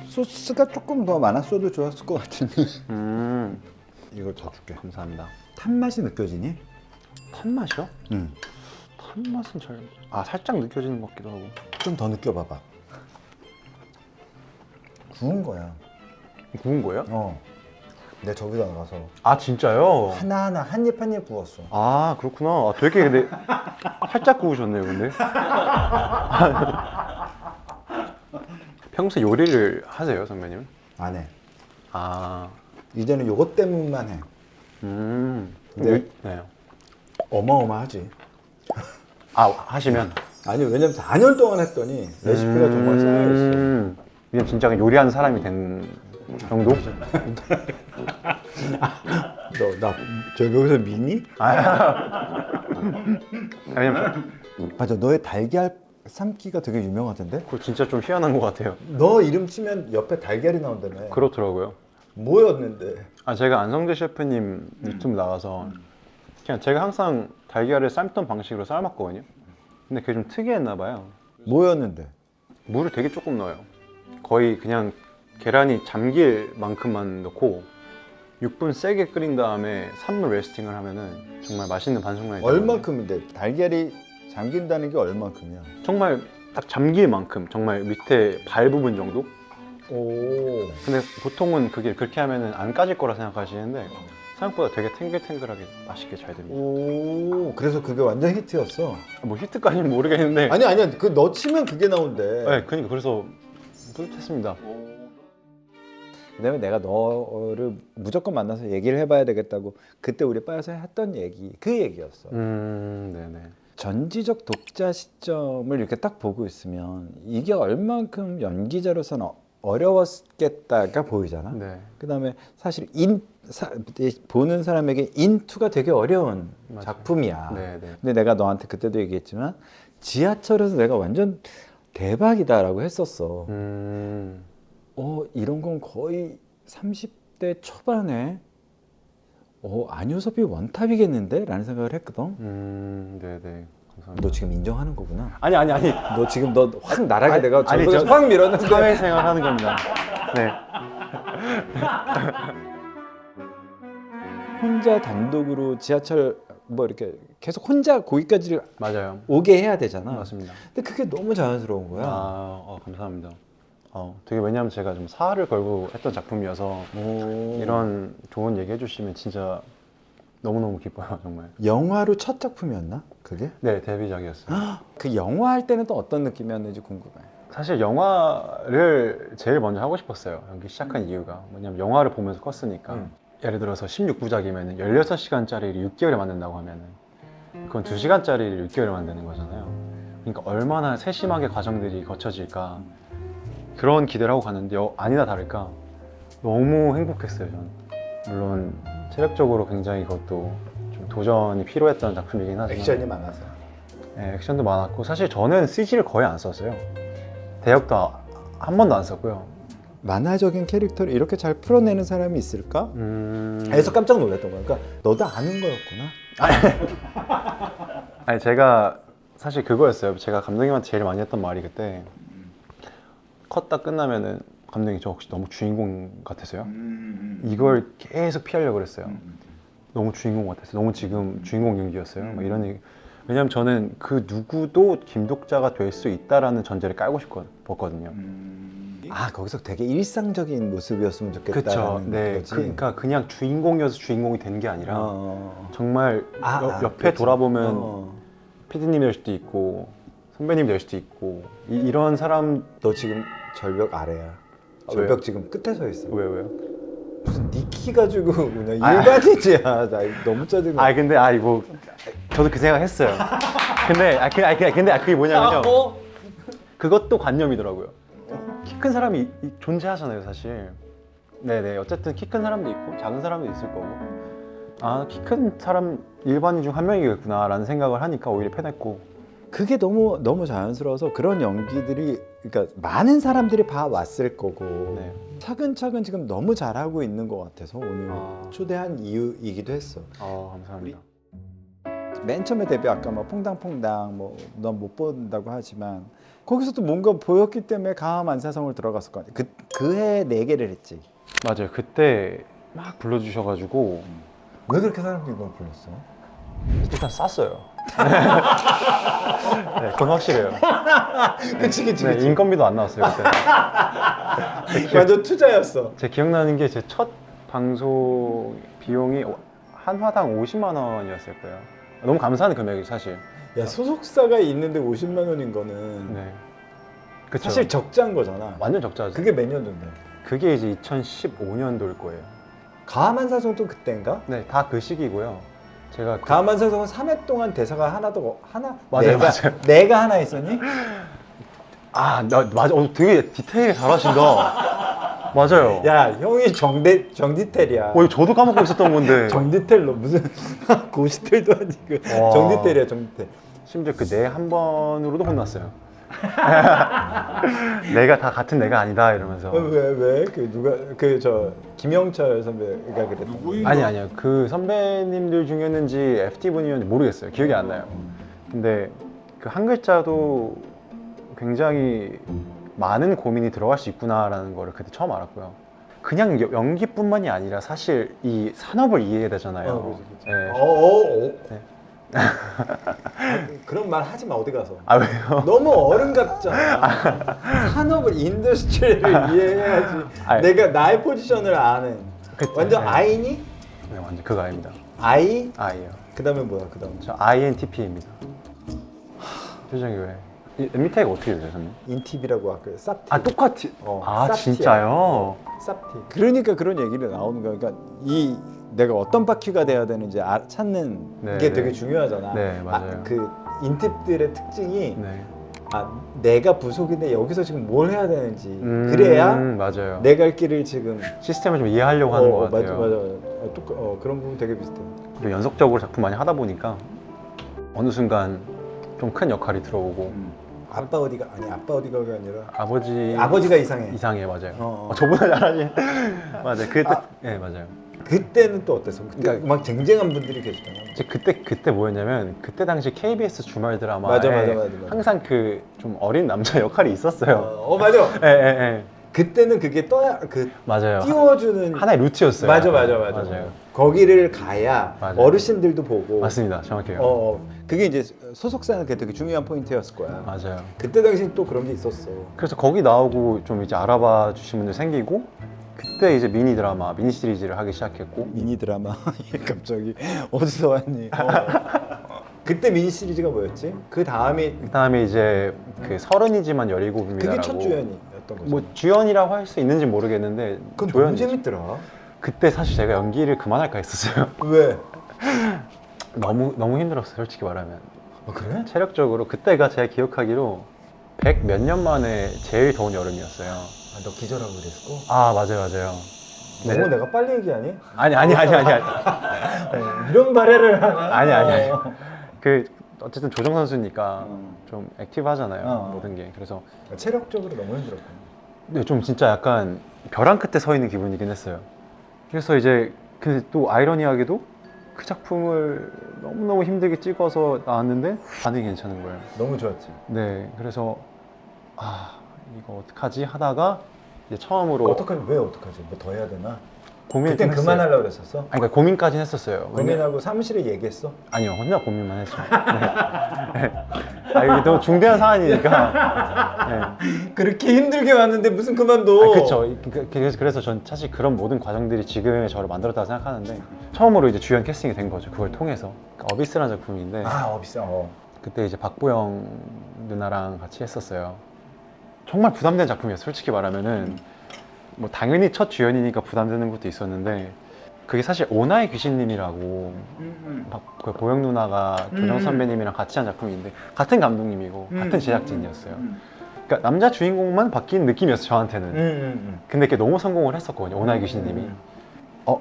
소스가 조금 더 많았어도 좋았을 것 같은데. 이걸 더 줄게. 감사합니다. 탄맛이 느껴지니? 탄맛이요? 응. 탄맛은 살짝 느껴지는 것 같기도 하고. 좀 더 느껴봐봐. 구운 거야. 구운 거예요? 내가 저기다 나가서 아 진짜요? 하나하나 한 입 한 입 구웠어. 아 그렇구나. 아, 되게 근데 살짝 구우셨네요 근데. 평소에 요리를 하세요 선배님? 안 해. 아 이제는 요것 때문만 해. 네. 네. 어마어마하지. 아 하시면? 아니 왜냐면 4년 동안 했더니 레시피가 정말 쌓여있어. 그냥 진짜 요리하는 사람이 된 정도? 나 저기 여기서 미니? 아니면 맞아, 너의 달걀 삶기가 되게 유명하던데? 그거 진짜 좀 희한한 것 같아요. 너 이름 치면 옆에 달걀이 나온다며. 그렇더라고요. 뭐였는데? 아 제가 안성재 셰프님 유튜브 나가서 그냥 제가 항상 달걀을 삶던 방식으로 삶았거든요. 근데 그게 좀 특이했나 봐요. 뭐였는데? 물을 되게 조금 넣어요. 거의 그냥 계란이 잠길 만큼만 넣고 6분 세게 끓인 다음에 3분 레스팅을 하면은 정말 맛있는 반숙란이 되거든요. 얼만큼인데? 달걀이 잠긴다는 게 얼만큼이야? 정말 딱 잠길 만큼, 정말 밑에 발 부분 정도? 오. 근데 보통은 그게 그렇게 하면은 안 까질 거라 생각하시는데 생각보다 되게 탱글탱글하게 맛있게 잘 됩니다. 오. 그래서 그게 완전 히트였어. 뭐 히트까지는 모르겠는데 아니야. 그 너 치면 그게 나온대. 네, 그러니까 그래서 뿌듯했습니다. 그다음에 내가 너를 무조건 만나서 얘기를 해봐야 되겠다고 그때 우리 바에서 했던 얘기, 그 얘기였어. 네네. 전지적 독자 시점을 이렇게 딱 보고 있으면 이게 얼만큼 연기자로서는 어려웠겠다가 보이잖아. 네. 그다음에 사실 보는 사람에게 인투가 되게 어려운 맞아요. 작품이야. 네네. 근데 내가 너한테 그때도 얘기했지만 지하철에서 내가 완전 대박이다라고 했었어. 이런 건 거의 30대 초반에 안효섭이 원탑이겠는데? 라는 생각을 했거든. 네네. 감사합니다. 너 지금 인정하는 거구나. 아니. 너 지금 너 확 나락에 아니, 내가 아니, 저쪽에서 저 확 밀었는데. 사회생활 하는 겁니다. 네. 혼자 단독으로 지하철 뭐 이렇게 계속 혼자 거기까지 맞아요. 오게 해야 되잖아. 맞습니다. 근데 그게 너무 자연스러운 거야. 감사합니다. 되게 왜냐하면 제가 좀 사활을 걸고 했던 작품이어서 이런 좋은 얘기 해주시면 진짜 너무너무 기뻐요 정말. 영화로 첫 작품이었나? 그게? 네, 데뷔작이었어요. 그 영화 할 때는 또 어떤 느낌이었는지 궁금해. 사실 영화를 제일 먼저 하고 싶었어요. 연기 시작한 이유가 뭐냐면 영화를 보면서 컸으니까. 예를 들어서 16부작이면 16시간짜리를 6개월에 만든다고 하면은 그건 2시간짜리를 6개월에 만드는 거잖아요. 그러니까 얼마나 세심하게 과정들이 거쳐질까 그런 기대를 하고 갔는데 아니나 다를까 너무 행복했어요 저는. 물론 체력적으로 굉장히 그것도 좀 도전이 필요했던 작품이긴 하지만 액션이 많아서. 네, 액션도 많았고 사실 저는 CG를 거의 안 썼어요. 대역도 한 번도 안 썼고요. 만화적인 캐릭터를 이렇게 잘 풀어내는 사람이 있을까? 해서 깜짝 놀랐던 거야. 그러니까 너도 아는 거였구나. 아니 제가 사실 그거였어요. 제가 감독님한테 제일 많이 했던 말이 그때 컷 딱 끝나면은 감독님 저 혹시 너무 주인공 같으세요? 이걸 계속 피하려고 그랬어요. 너무 주인공 같았어요. 너무 지금 주인공 연기였어요. 막 이런 얘기. 왜냐면 저는 그 누구도 김독자가 될 수 있다라는 전제를 깔고 싶었거든요. 거기서 되게 일상적인 모습이었으면 좋겠다는 그쵸. 네. 거지. 그러니까 그냥 주인공이어서 주인공이 된 게 아니라 정말 옆에 그치. 돌아보면 피디님이 될 수도 있고 선배님이 될 수도 있고 이런 사람. 너 지금 절벽 아래야. 절벽 왜요? 지금 끝에 서 있어. 왜요? 무슨 니키 가지고 그냥 일반인이야. 나 너무 짜증나. 근데 이거 저도 그 생각 했어요. 근데 그게 뭐냐면요. 그것도 관념이더라고요. 키 큰 사람이 존재하잖아요, 사실. 네네. 어쨌든 키 큰 사람도 있고 작은 사람도 있을 거고. 키 큰 사람 일반인 중 한 명이겠구나라는 생각을 하니까 오히려 편했고. 그게 너무 자연스러워서 그런 연기들이 그러니까 많은 사람들이 봐왔을 거고 네. 차근차근 지금 너무 잘하고 있는 것 같아서 오늘 초대한 이유이기도 했어. 감사합니다. 맨 처음에 데뷔 아까 뭐 퐁당퐁당 뭐 넌 못 본다고 하지만 거기서도 뭔가 보였기 때문에 감암안사성을 들어갔을 거 아니야. 그해 4개를 했지. 맞아요. 그때 막 불러주셔가지고 왜 그렇게 사람들이 널 불렀어? 일단 쌌어요. 네, 그건 확실해요. 그치 네, 인건비도 안 나왔어요 그때. 완전 투자였어. 제 기억나는 게 제 첫 방송 비용이 한 화당 50만 원이었을 거예요. 너무 감사한 금액이 사실. 야, 소속사가 있는데 50만 원인 거는 네. 그쵸. 사실 적자인 거잖아. 완전 적자죠. 그게 몇 년도인데? 그게 이제 2015년도일 거예요. 가만사성도 그때인가? 네, 다 그 시기고요. 제가 가만사성은 3회 동안 대사가 하나도 맞아요, 맞아요. 내가 하나 있었니? 맞아. 되게 디테일 잘하신다. 맞아요. 야, 형이 정디텔이야. 이거 저도 까먹고 있었던 건데. 정디텔로 무슨 고시텔도 아니고 와. 정디텔이야, 정디텔. 심지어 그 내 한 번으로도 혼났어요. 내가 다 같은 내가 아니다 이러면서. 왜? 그 누가 저 김영철 선배가 그랬던 거. 아니요. 그 선배님들 중이었는지 FT 분이었는지 모르겠어요. 기억이 안 나요. 근데 그 한 글자도 굉장히 많은 고민이 들어갈 수 있구나라는 거를 그때 처음 알았고요. 그냥 연기뿐만이 아니라 사실 이 산업을 이해해야 되잖아요. 그렇죠. 네. 그런 말 하지 마, 어디 가서. 왜요? 너무 어른 같잖아. 산업을 인더스트리를 이해해야지. 내가 나의 포지션을 아는. 그쵸, 완전 네. I니? 네, 완전 그거 아닙니다. I? I요. 그다음에 뭐야? 그다음. 저 INTP입니다. 표정이 왜? MBTI가 어떻게 되죠, 선생님? 인팁이라고 아까 쌉티. 똑같이. 쌉티야. 진짜요? 쌉티. 그러니까 그런 얘기를 나오는 거야. 그러니까 이 내가 어떤 바퀴가 돼야 되는지 찾는 네, 게 네. 되게 중요하잖아. 네, 맞아요. 그 인팁들의 특징이 네. 내가 부속인데 여기서 지금 뭘 해야 되는지 그래야 맞아요. 내 갈 길을 지금 시스템을 좀 이해하려고 하는 것 같아요. 맞아. 그런 부분 되게 비슷해. 그리고 연속적으로 작품 많이 하다 보니까 어느 순간 좀 큰 역할이 들어오고 아빠 어디가가 아니라 아버지가 이상해. 이상해, 맞아요. 어. 저보다 잘하지. 맞아요. 그때 네, 맞아요. 그때는 또 어땠어? 그때 그러니까 막 쟁쟁한 분들이 계시잖아. 이제 그때 뭐였냐면 그때 당시 KBS 주말 드라마에 맞아. 항상 그 좀 어린 남자 역할이 있었어요. 맞아. 예. 그때는 그게 맞아요. 띄워주는 하나의 루트였어요. 맞아. 거기를 가야 맞아요. 어르신들도 보고. 맞습니다. 정확해요. 그게 이제 소속사는 그게 되게 중요한 포인트였을 거야. 맞아요. 그때 당시 또 그런 게 있었어. 그래서 거기 나오고 좀 이제 알아봐 주신 분들 생기고 그때 이제 미니 드라마, 미니 시리즈를 하기 시작했고 미니 드라마 갑자기 어디서 왔니? 그때 미니 시리즈가 뭐였지? 그 다음에 그다음에 이제 그 서른이지만 17입니다라고. 그게 첫 주연이었던 거죠. 뭐 주연이라고 할 수 있는지 모르겠는데 그건 너무 조연이죠. 재밌더라. 그때 사실 제가 연기를 그만할까 했었어요. 왜? 너무 힘들었어요, 솔직히 말하면. 그래? 체력적으로 그때가 제가 기억하기로 100 몇 년 만에 제일 더운 여름이었어요. 너 기절하고 그랬고? 맞아요. 너무 내가 빨리 얘기하니? 아니. 이런 발해를 하나? 아니. 그 어쨌든 조정 선수니까 좀 액티브하잖아요, 모든 게. 그래서 체력적으로 너무 힘들었고. 네, 좀 진짜 약간 벼랑 끝에 서 있는 기분이긴 했어요. 그래서 이제 근데 또 아이러니하게도 그 작품을 너무너무 힘들게 찍어서 나왔는데 반응이 괜찮은 거예요. 너무 좋았지. 네, 그래서 이거 어떡하지 하다가 이제 처음으로 어떡하지? 뭐 더 해야 되나? 고민을 그땐 좀 했어요. 그만하려고 그랬었어? 그러니까 고민까지는 했었어요. 고민하고 사무실에 얘기했어? 아니요, 혼자 고민만 했죠. 네. 이게 너무 중대한 사안이니까. 네. 그렇게 힘들게 왔는데 무슨 그만둬? 그렇죠. 그래서 전 사실 그런 모든 과정들이 지금의 저를 만들었다고 생각하는데 처음으로 이제 주연 캐스팅이 된 거죠. 그걸 통해서. 그러니까 어비스라는 작품인데 비싸. 그때 이제 박보영 누나랑 같이 했었어요. 정말 부담되는 작품이었어요. 솔직히 말하면은 뭐 당연히 첫 주연이니까 부담되는 것도 있었는데 그게 사실 오나의 귀신님이라고 그 보영 누나가 조정 선배님이랑 같이 한 작품인데 같은 감독님이고 같은 제작진이었어요. 그러니까 남자 주인공만 바뀐 느낌이었어요, 저한테는. 근데 그게 너무 성공을 했었거든요, 오나의 귀신님이.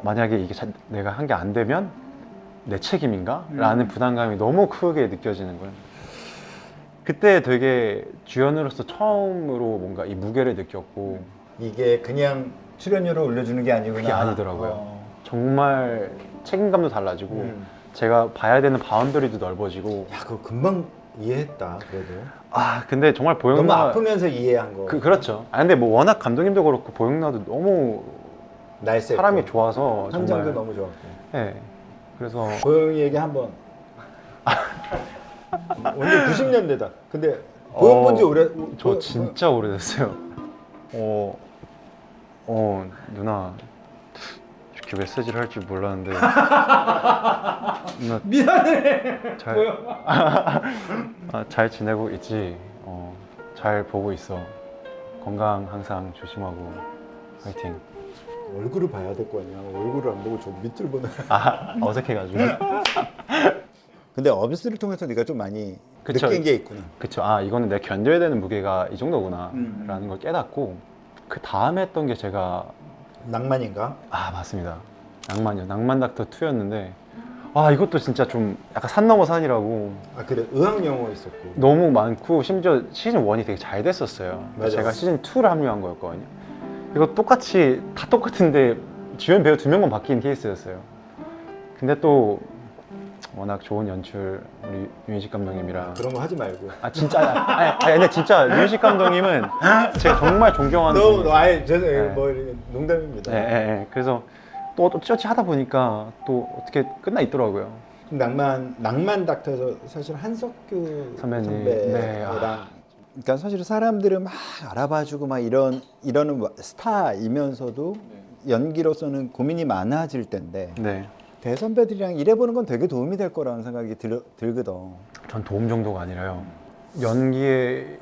만약에 이게 내가 한 게 안 되면 내 책임인가? 라는 부담감이 너무 크게 느껴지는 거예요. 그때 되게 주연으로서 처음으로 뭔가 이 무게를 느꼈고 이게 그냥 출연료를 올려주는 게 아니구나. 그게 아니더라고요. 정말 책임감도 달라지고 제가 봐야 되는 바운더리도 넓어지고. 야, 그거 금방 이해했다, 그래도. 근데 정말 보영 너무 누나 아프면서 이해한 거. 그렇죠. 근데 뭐 워낙 감독님도 그렇고 보영 누나도 너무 날쌔고 사람이 좋아서 현장도 정말. 너무 좋았고. 네. 그래서 보영이 얘기 한번. 완전 90년대다. 근데 보여본 지 오래. 저 진짜 오래됐어요. 누나 이렇게 메시지를 할 줄 몰랐는데. 누나 미안해. 잘, 뭐야? 잘 지내고 있지? 잘 보고 있어. 건강 항상 조심하고 화이팅. 얼굴을 봐야 될 거 아니야. 얼굴을 안 보고 저 밑을 보는. 어색해가지고. 근데 어비스를 통해서 네가 좀 많이 그쵸. 느낀 게 있구나. 그쵸. 이거는 내가 견뎌야 되는 무게가 이 정도구나 라는 걸 깨닫고, 그 다음에 했던 게 제가 낭만인가? 맞습니다. 낭만이요. 낭만 닥터 2였는데 이것도 진짜 좀 약간 산 넘어 산이라고 그래. 의학 영어 있었고. 너무 많고, 심지어 시즌 1이 되게 잘 됐었어요. 맞아. 제가 시즌 2를 합류한 거였거든요. 이거 똑같이 다 똑같은데 주연 배우 2명만 바뀐 케이스였어요. 근데 또 워낙 좋은 연출 우리 유인식 감독님이랑 그런 거 하지 말고. 진짜 근데 진짜 유인식 감독님은 제가 정말 존경하는 너 분이에요. 아예 저는 네. 뭐 농담입니다. 그래서 또 어찌어찌 하다 보니까 또 어떻게 끝나 있더라고요. 낭만 닥터에서 사실 한석규 선배님. 선배랑 그러니까 사실 사람들은 막 알아봐주고 막 이러는 스타이면서도 연기로서는 고민이 많아질 텐데 네. 대선배들이랑 일해보는 건 되게 도움이 될 거라는 생각이 들거든. 전 도움 정도가 아니라요. 연기의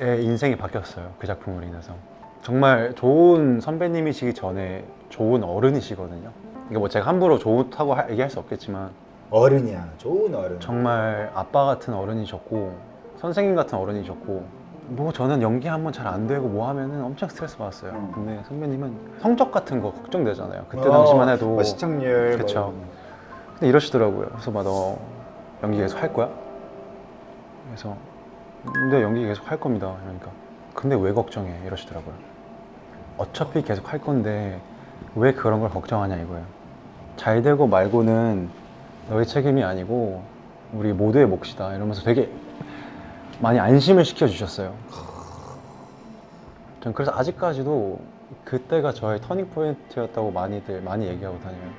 인생이 바뀌었어요. 그 작품으로 인해서. 정말 좋은 선배님이시기 전에 좋은 어른이시거든요. 이게 뭐 제가 함부로 좋다고 얘기할 수 없겠지만 어른이야. 좋은 어른. 정말 아빠 같은 어른이셨고 선생님 같은 어른이셨고, 뭐 저는 연기 한번 잘 안 되고 뭐 하면은 엄청 스트레스 받았어요. 근데 선배님은 성적 같은 거 걱정되잖아요. 그때 당시만 해도. 뭐 시청률. 그쵸. 근데 이러시더라고요. 그래서 너 연기 계속 할 거야? 그래서 근데 연기 계속 할 겁니다. 그러니까 근데 왜 걱정해? 이러시더라고요. 어차피 계속 할 건데 왜 그런 걸 걱정하냐 이거예요. 잘 되고 말고는 너의 책임이 아니고 우리 모두의 몫이다 이러면서 되게 많이 안심을 시켜주셨어요. 전 그래서 아직까지도 그때가 저의 터닝 포인트였다고 많이 얘기하고 다녀요.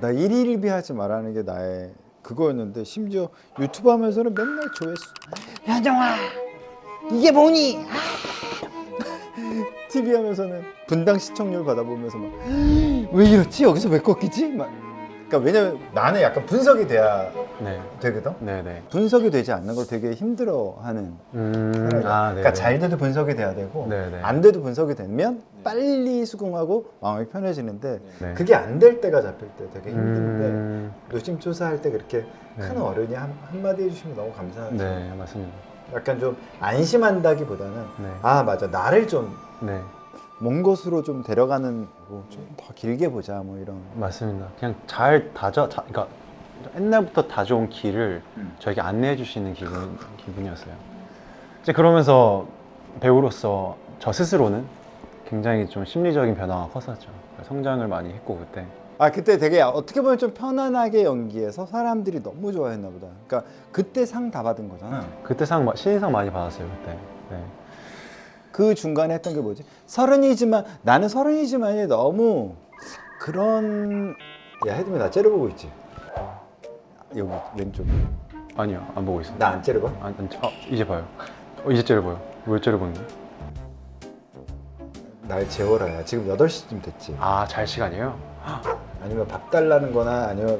나 일일비하지 말라는 게 나의 그거였는데 심지어 유튜브 하면서는 맨날 조회수 현정아 이게 뭐니? TV 하면서는 분당 시청률 받아보면서 막 왜 이렇지? 여기서 왜 꺾이지? 막 그러니까 왜냐면 나는 약간 분석이 돼야 네. 되거든. 네네. 분석이 되지 않는 걸 되게 힘들어하는 사람이야. 그러니까 네네. 잘 돼도 분석이 돼야 되고 네네. 안 돼도 분석이 되면 빨리 수긍하고 마음이 편해지는데 네. 그게 안 될 때가 잡힐 때 되게 힘든데 음... 노심초사할 때 그렇게 큰 네. 어른이 한마디 해주시면 너무 감사하죠. 네, 맞습니다. 약간 좀 안심한다기보다는 네. 맞아 나를 좀 네, 먼 곳으로 좀 데려가는 좀 더 길게 보자 뭐 이런. 맞습니다. 그냥 잘 그러니까 옛날부터 다져온 길을 저에게 안내해 주시는 기분이었어요. 이제 그러면서 배우로서 저 스스로는 굉장히 좀 심리적인 변화가 컸었죠. 성장을 많이 했고 그때. 그때 되게 어떻게 보면 좀 편안하게 연기해서 사람들이 너무 좋아했나 보다. 그러니까 그때 상 다 받은 거잖아. 그때 신인상 많이 받았어요 그때. 네. 그 중간에 했던 게 뭐지? 나는 서른이지만이 너무 그런. 야 헤드맨 나 째려보고 있지? 여기 왼쪽. 아니요, 안 보고 있어요. 나 안 째려봐? 이제 봐요. 이제 째려봐요. 왜 째려보는 거예요? 날 재워라야. 지금 8시쯤 됐지. 잘 시간이에요? 아니면 밥 달라는 거나 아니면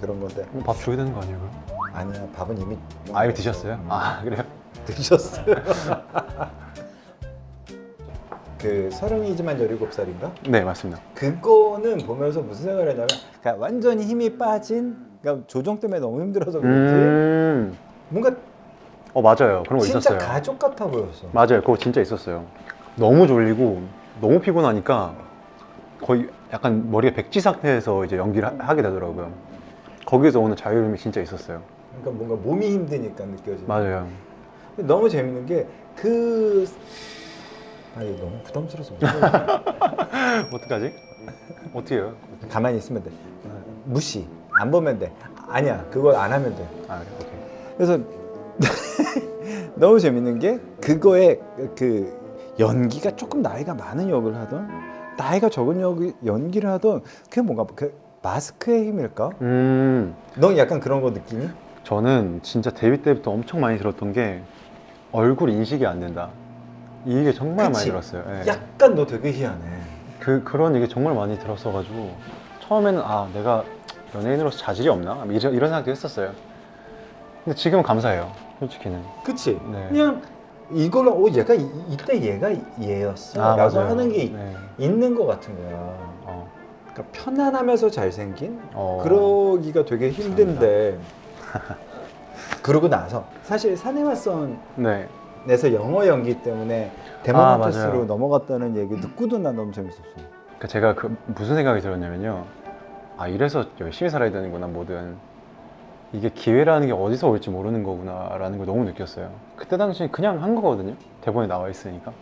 그런 건데. 밥 줘야 되는 거 아니에요 그럼? 아니야 밥은 이미 이거 드셨어요? 그래요? 드셨어요. 그 30이지만 17살인가? 네, 맞습니다. 그거는 보면서 무슨 생각을 했냐면 그러니까 완전히 힘이 빠진, 그러니까 조정 때문에 너무 힘들어서 그런지 뭔가 맞아요. 그런 거 진짜 있었어요. 가족 같아 보였어. 맞아요. 그거 진짜 있었어요. 너무 졸리고 너무 피곤하니까 거의 약간 머리가 백지 상태에서 이제 연기를 하게 되더라고요. 거기서 오는 자유로움이 진짜 있었어요. 그러니까 뭔가 몸이 힘드니까 느껴지는. 맞아요. 근데 너무 재밌는 게 이거 너무 부담스러워서 어떡하지? 어떻게 해요? 가만히 있으면 돼. 무시. 안 보면 돼. 아니야. 그걸 안 하면 돼. 오케이. 그래서 너무 재밌는 게 그거에 그 연기가 조금 나이가 많은 역을 하던 나이가 적은 연기를 하던 그게 뭔가 그 마스크의 힘일까? 넌 넌 약간 그런 거 느끼니? 저는 진짜 데뷔 때부터 엄청 많이 들었던 게 얼굴 인식이 안 된다. 이게 정말 많이 그치? 들었어요. 예. 약간 너 되게 희한해. 그런 얘기 정말 많이 들었어가지고 처음에는 아 내가 연예인으로서 자질이 없나? 이런 생각도 했었어요. 근데 지금은 감사해요. 솔직히는. 그치? 네. 그냥 이걸로 얘가 이때 얘가 얘였어 라고 맞아요. 하는 게 네. 있는 것 같은 거야. 어. 그러니까 편안하면서 잘생긴 어. 그러기가 되게 힘든데 그러고 나서 사실 사내와선에서 네. 영어 연기 때문에 아, 데모마테스로 맞아요. 넘어갔다는 얘기 듣고도 난 너무 재밌었어. 그러니까 제가 무슨 생각이 들었냐면요. 아 이래서 열심히 살아야 되는구나 뭐든. 이게 기회라는 게 어디서 올지 모르는 거구나라는 걸 너무 느꼈어요. 그때 당시 그냥 한 거거든요. 대본에 나와 있으니까.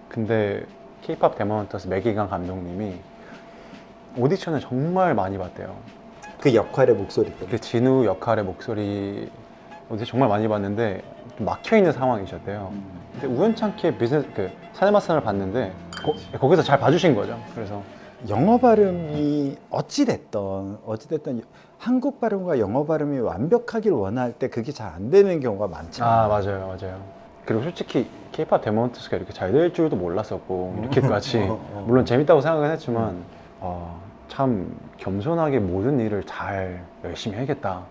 근데 K-pop 데모헌터스 매기강 감독님이 오디션을 정말 많이 봤대요. 그 역할의 목소리 때문에. 그 진우 역할의 목소리 오디션 정말 많이 봤는데 좀 막혀 있는 상황이셨대요. 근데 우연찮게 비즈니스 사내마선을 봤는데 거기서 잘 봐주신 거죠. 그래서 영어 발음이 어찌됐던 한국 발음과 영어 발음이 완벽하길 원할 때 그게 잘 안 되는 경우가 많잖아. 아 맞아요. 그리고 솔직히 K-pop 데모헌터스가 이렇게 잘 될 줄도 몰랐었고 이렇게까지 물론 재밌다고 생각은 했지만 참 겸손하게 모든 일을 잘 열심히 해야겠다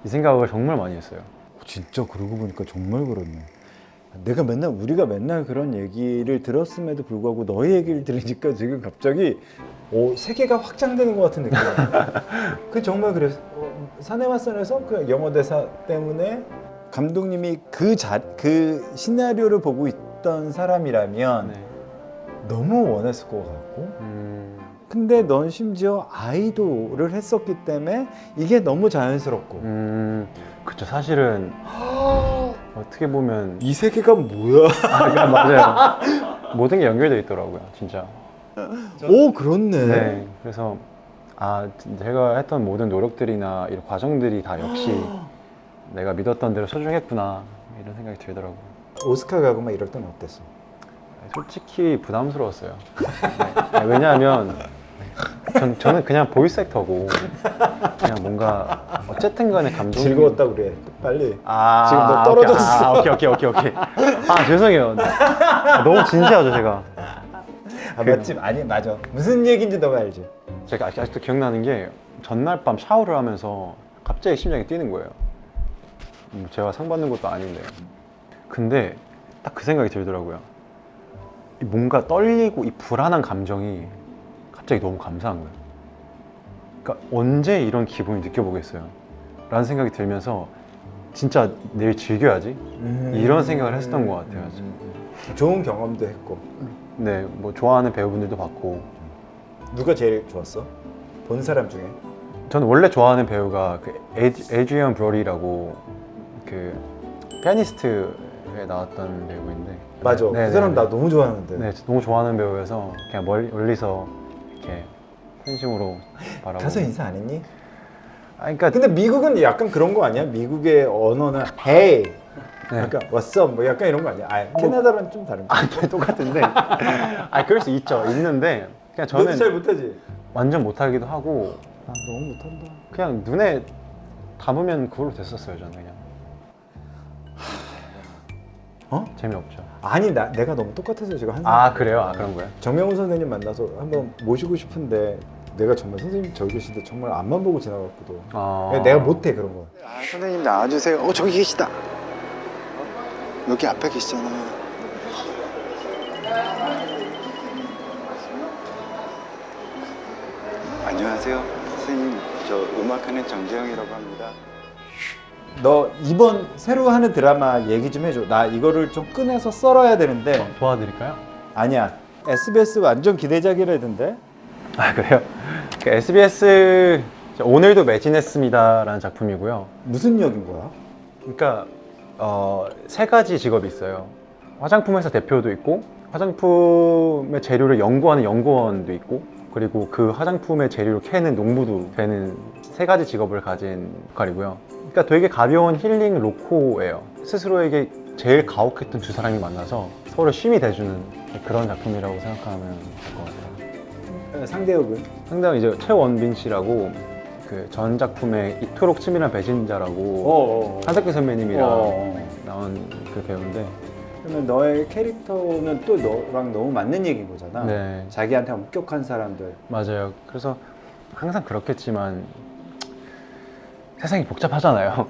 이 생각을 정말 많이 했어요. 진짜 그러고 보니까 정말 그렇네. 우리가 맨날 그런 얘기를 들었음에도 불구하고 너의 얘기를 들으니까 지금 갑자기 세계가 확장되는 것 같은 느낌이야. 그 정말 그래서 사내마선에서 그 영어 대사 때문에 감독님이 그 시나리오를 보고 있던 사람이라면 네. 너무 원했을 것 같고 근데 넌 심지어 아이돌을 했었기 때문에 이게 너무 자연스럽고 그쵸. 사실은 어떻게 보면 이 세계가 뭐야? 맞아요. 모든 게 연결되어 있더라고요, 진짜. 오 그렇네. 네. 그래서 제가 했던 모든 노력들이나 이런 과정들이 다 역시 내가 믿었던 대로 소중했구나 이런 생각이 들더라고요. 오스카 가고 막 이럴 때는 어땠어? 솔직히 부담스러웠어요. 네, 왜냐하면 저는 그냥 보이스 액터고 그냥 뭔가 어쨌든 간에 감독이 즐거웠다 그래. 빨리. 지금 너 오케이. 떨어졌어. 오케이. 죄송해요. 너무 진지하죠 제가. 맞지? 아니 맞아. 무슨 얘기인지 너가 알지? 제가 아직도 기억나는 게 전날 밤 샤워를 하면서 갑자기 심장이 뛰는 거예요. 제가 상 받는 것도 아닌데. 근데 딱 그 생각이 들더라고요. 뭔가 떨리고 이 불안한 감정이 갑자기 너무 감사한 거예요. 그러니까 언제 이런 기분을 느껴보겠어요 라는 생각이 들면서 진짜 내일 즐겨야지 이런 생각을 했었던 것 같아요. 좋은 경험도 했고. 네, 뭐 좋아하는 배우분들도 봤고. 누가 제일 좋았어? 본 사람 중에? 저는 원래 좋아하는 배우가 그 에드리언 브로리라고 그 피아니스트에 나왔던 배우인데. 맞아. 네, 그 사람 네, 나 너무 좋아하는데. 네, 너무 좋아하는 배우여서 그냥 멀리서 이렇게 팬심으로 바라보고. 가서 인사 안 했니? 그러니까 근데 미국은 약간 그런 거 아니야? 미국의 언어는 Hey, 네. 약간 What's up? 뭐 약간 이런 거 아니야? 캐나다랑 좀 다른 거. 똑같은데. 그럴 수 있는데 그냥 너도 저는 잘 못하지? 완전 못하기도 하고 난 너무 못한다. 그냥 눈에 담으면 그걸로 됐었어요 저는 그냥. 재미없죠. 아니 내가 너무 똑같아서 지금 한 그래요? 그런 거예요? 정명훈 선생님 만나서 한번 모시고 싶은데 내가 정말 선생님 저기 계신데 정말 앞만 보고 지나갔거든. 내가 못해 그런 거. 선생님 나와주세요. 저기 계시다. 여기 앞에 계시잖아. 안녕하세요. 선생님, 저 음악하는 정재영이라고 합니다. 너 이번 새로 하는 드라마 얘기 좀 해줘. 나 이거를 좀 꺼내서 썰어야 되는데. 도와드릴까요? 아니야. SBS 완전 기대작이라던데. 그래요? SBS 오늘도 매진했습니다 라는 작품이고요. 무슨 역인 거야? 그러니까 세 가지 직업이 있어요. 화장품 회사 대표도 있고 화장품의 재료를 연구하는 연구원도 있고 그리고 그 화장품의 재료를 캐는 농부도 되는 세 가지 직업을 가진 역할이고요. 그러니까 되게 가벼운 힐링 로코예요. 스스로에게 제일 가혹했던 두 사람이 만나서 서로 쉼이 돼주는 그런 작품이라고 생각하면 될 것 같아요. 상대역은? 상당히 이제 최원빈 씨라고 그 전 작품의 이토록 치밀한 배신자라고 한석규 선배님이랑 나온 그 배우인데 그러면 너의 캐릭터는 또 너랑 너무 맞는 얘기인 거잖아. 네. 자기한테 엄격한 사람들. 맞아요. 그래서 항상 그렇겠지만 세상이 복잡하잖아요.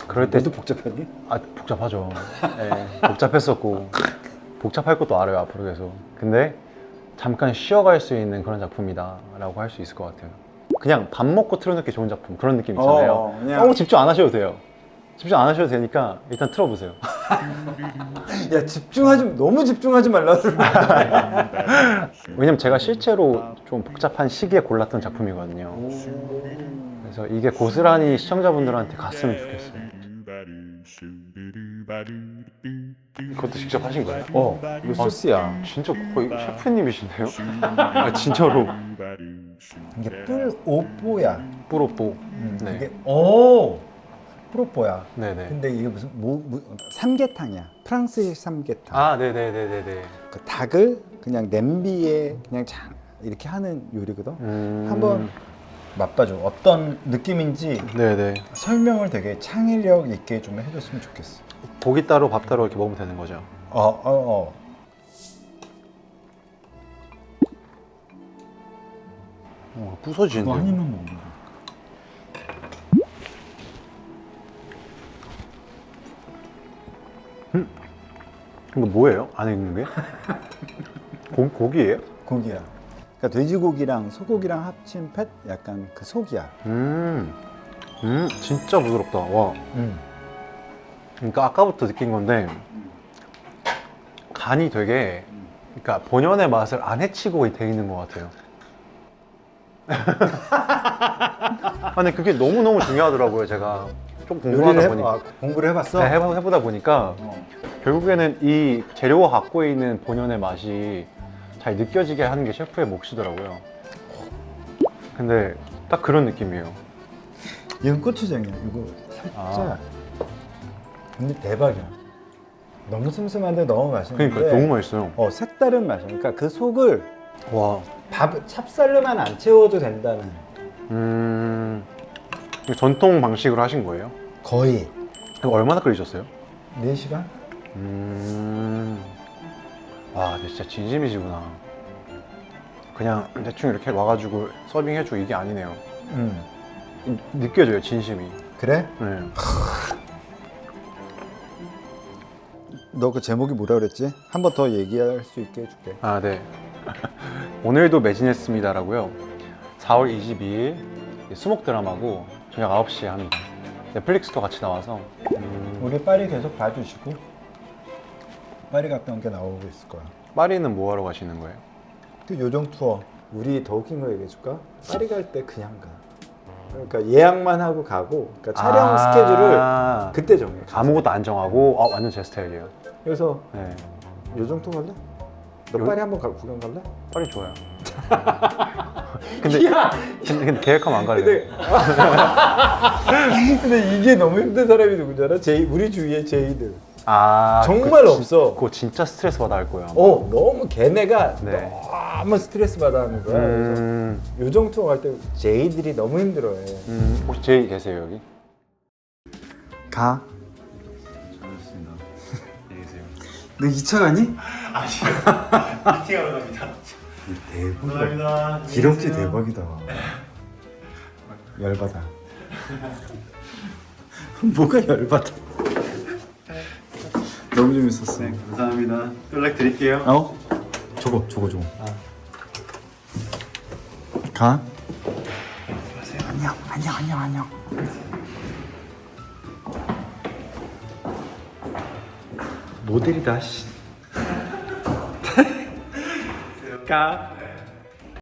그럴 때 너도 복잡하니? 복잡하죠. 네, 복잡했었고 복잡할 것도 알아요 앞으로 계속. 근데 잠깐 쉬어갈 수 있는 그런 작품이다라고 할 수 있을 것 같아요. 그냥 밥 먹고 틀어놓기 좋은 작품 그런 느낌 있잖아요. 그냥... 너무 집중 안 하셔도 돼요. 집중 안 하셔도 되니까 일단 틀어보세요. 야 너무 집중하지 말라. 왜냐면 제가 실제로 좀 복잡한 시기에 골랐던 작품이거든요. 그래서 이게 고스란히 시청자분들한테 갔으면 좋겠어요. 그것도 직접 하신 거예요? 이거 소스야. 진짜 거의 셰프님이신데요? 진짜로. 이게 뿔오뽀야. 뿌로뽀. 네. 이게 뿔오뽀야. 네네. 근데 이게 무슨 삼계탕이야. 프랑스식 삼계탕. 네네네네네. 그 닭을 그냥 냄비에 그냥 이렇게 하는 요리거든. 한번 맛봐줘. 어떤 느낌인지 네네. 설명을 되게 창의력 있게 좀 해줬으면 좋겠어. 고기 따로 밥 따로 이렇게 먹으면 되는 거죠? 부서지는데. 한 입만 먹는 거. 이거 뭐예요? 안에 있는 게? 고기예요? 고기야. 그러니까 돼지고기랑 소고기랑 합친 약간 그 속이야. 진짜 부드럽다. 와. 그러니까 아까부터 느낀 건데 간이 되게, 그러니까 본연의 맛을 안 해치고 돼 있는 것 같아요. 근데 그게 너무너무 중요하더라고요. 제가 좀 공부하다 보니까. 공부를 해봤어? 네, 해보다 보니까 결국에는 이 재료가 갖고 있는 본연의 맛이 잘 느껴지게 하는 게 셰프의 몫이더라고요. 근데 딱 그런 느낌이에요. 이건 고추장이야. 이거 살짝. 근데 대박이야. 너무 슴슴한데 너무 맛있는데. 그러니까 너무 맛있어요. 색다른 맛이야. 그러니까 그 속을 와. 찹쌀로만 안 채워도 된다는. 전통 방식으로 하신 거예요? 거의. 이거 얼마나 끓이셨어요? 4시간? 와, 근데 진짜 진심이시구나. 그냥 대충 이렇게 와가지고 서빙해주고 이게 아니네요. 느껴져요, 진심이. 그래? 네. 너 그 제목이 뭐라 그랬지? 한 번 더 얘기할 수 있게 해줄게. 네. 오늘도 매진했습니다라고요. 4월 22일 수목 드라마고 저녁 9시에 합니다. 넷플릭스도 같이 나와서 우리 파리 계속 봐주시고 파리 갔다 온 게 나오고 있을 거야. 파리는 뭐 하러 가시는 거예요? 그 요정 투어. 우리 더 웃긴 거 얘기해줄까? 파리 갈 때 그냥 가. 그러니까 예약만 하고 가고, 그러니까 촬영 스케줄을 그때 정해. 아무것도 안 정하고. 완전 제 스타일이에요. 그래서 네. 요정 투어 갈래? 너 파리 한번 구경 갈래? 파리 좋아요. 근데 계획하면 안 갈래요. 근데 이게 너무 힘든 사람이 누군지 알아? 우리 주위에 제이들. 정말 그거 없어. 그거 진짜 스트레스 받아 할 거예요. 너무 걔네가 네. 너무 스트레스 받아 하는 거야. 그래서 요정 투어 갈 때 제이들이 너무 힘들어해. 혹시 제이 계세요 여기? 가. 잘했습니다. 안녕히 계세요. 너 2차 가니? 아니요. 미팅하러 갑니다. 대박이다. 감사합니다. 기럭지 대박이다. 열받아. 뭐가 열받아? 너무 재밌었어. 네, 감사합니다. 또 연락 드릴게요. 저거. 가. 안녕. 모델이다. 씨. 가.